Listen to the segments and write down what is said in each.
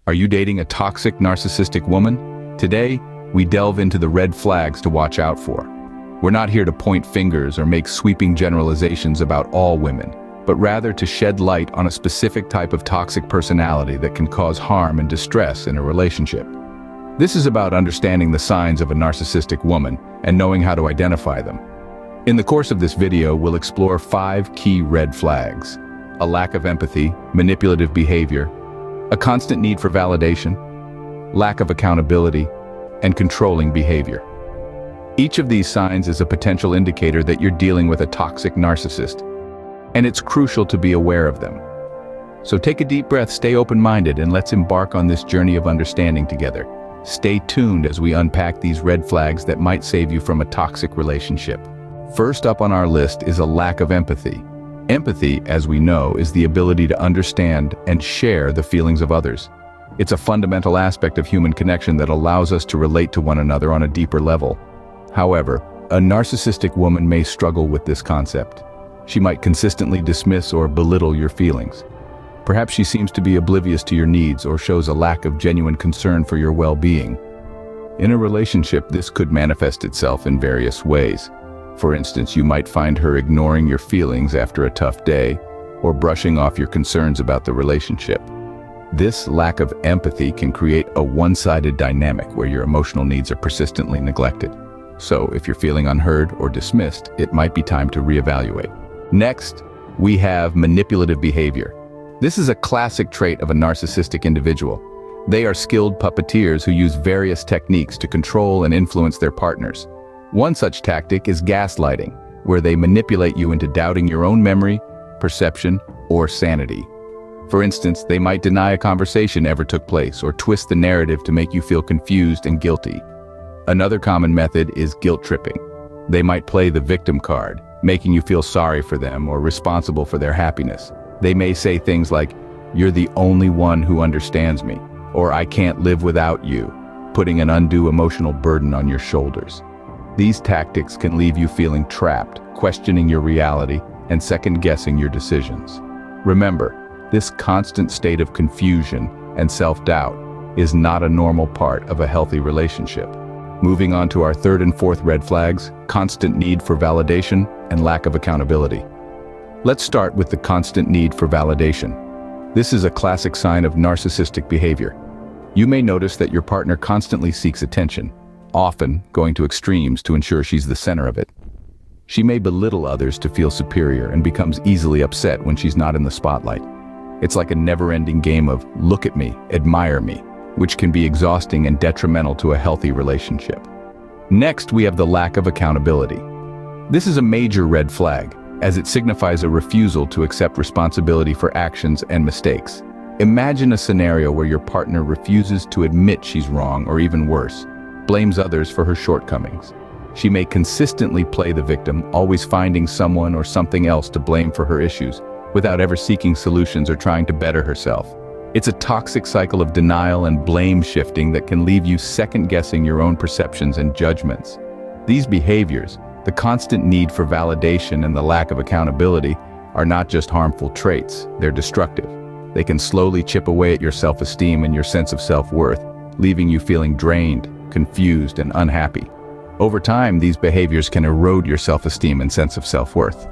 Are you dating a toxic, narcissistic woman? Today, we delve into the red flags to watch out for. We're not here to point fingers or make sweeping generalizations about all women, but rather to shed light on a specific type of toxic personality that can cause harm and distress in a relationship. This is about understanding the signs of a narcissistic woman and knowing how to identify them. In the course of this video, we'll explore 5 key red flags: a lack of empathy, manipulative behavior, a constant need for validation, lack of accountability, and controlling behavior. Each of these signs is a potential indicator that you're dealing with a toxic narcissist, and it's crucial to be aware of them. So take a deep breath, stay open-minded, and let's embark on this journey of understanding together. Stay tuned as we unpack these red flags that might save you from a toxic relationship. First up on our list is a lack of empathy. Empathy, as we know, is the ability to understand and share the feelings of others. It's a fundamental aspect of human connection that allows us to relate to one another on a deeper level. However, a narcissistic woman may struggle with this concept. She might consistently dismiss or belittle your feelings. Perhaps she seems to be oblivious to your needs or shows a lack of genuine concern for your well-being. In a relationship, this could manifest itself in various ways. For instance, you might find her ignoring your feelings after a tough day or brushing off your concerns about the relationship. This lack of empathy can create a one-sided dynamic where your emotional needs are persistently neglected. So, if you're feeling unheard or dismissed, it might be time to reevaluate. Next, we have manipulative behavior. This is a classic trait of a narcissistic individual. They are skilled puppeteers who use various techniques to control and influence their partners. One such tactic is gaslighting, where they manipulate you into doubting your own memory, perception, or sanity. For instance, they might deny a conversation ever took place or twist the narrative to make you feel confused and guilty. Another common method is guilt tripping. They might play the victim card, making you feel sorry for them or responsible for their happiness. They may say things like, "You're the only one who understands me," or "I can't live without you," putting an undue emotional burden on your shoulders. These tactics can leave you feeling trapped, questioning your reality, and second-guessing your decisions. Remember, this constant state of confusion and self-doubt is not a normal part of a healthy relationship. Moving on to our 3rd and 4th red flags: constant need for validation and lack of accountability. Let's start with the constant need for validation. This is a classic sign of narcissistic behavior. You may notice that your partner constantly seeks attention, often going to extremes to ensure she's the center of it. She may belittle others to feel superior and becomes easily upset when she's not in the spotlight. It's like a never-ending game of "look at me, admire me," which can be exhausting and detrimental to a healthy relationship. Next, we have the lack of accountability. This is a major red flag, as it signifies a refusal to accept responsibility for actions and mistakes. Imagine a scenario where your partner refuses to admit she's wrong, or even worse, blames others for her shortcomings. She may consistently play the victim, always finding someone or something else to blame for her issues, without ever seeking solutions or trying to better herself. It's a toxic cycle of denial and blame shifting that can leave you second-guessing your own perceptions and judgments. These behaviors, the constant need for validation and the lack of accountability, are not just harmful traits, they're destructive. They can slowly chip away at your self-esteem and your sense of self-worth, leaving you feeling drained, confused, and unhappy. Over time, these behaviors can erode your self-esteem and sense of self-worth.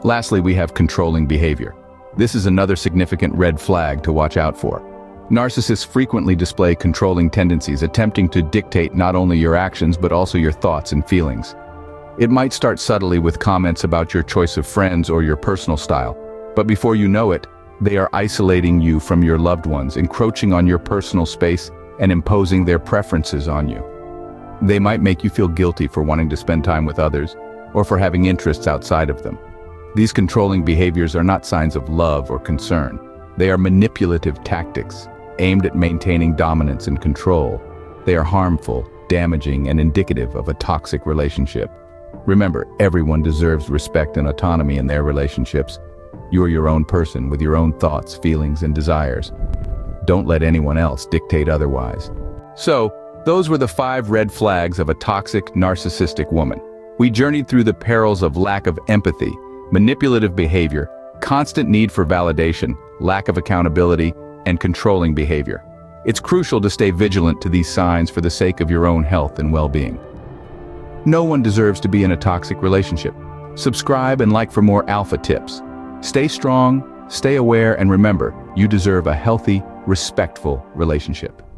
Lastly, we have controlling behavior. This is another significant red flag to watch out for. Narcissists frequently display controlling tendencies, attempting to dictate not only your actions but also your thoughts and feelings. It might start subtly with comments about your choice of friends or your personal style, but before you know it, they are isolating you from your loved ones, encroaching on your personal space, and imposing their preferences on you. They might make you feel guilty for wanting to spend time with others, or for having interests outside of them. These controlling behaviors are not signs of love or concern. They are manipulative tactics, aimed at maintaining dominance and control. They are harmful, damaging, and indicative of a toxic relationship. Remember, everyone deserves respect and autonomy in their relationships. You are your own person with your own thoughts, feelings, and desires. Don't let anyone else dictate otherwise. So, those were the 5 red flags of a toxic, narcissistic woman. We journeyed through the perils of lack of empathy, manipulative behavior, constant need for validation, lack of accountability, and controlling behavior. It's crucial to stay vigilant to these signs for the sake of your own health and well-being. No one deserves to be in a toxic relationship. Subscribe and like for more alpha tips. Stay strong, stay aware, and remember, you deserve a healthy, respectful relationship.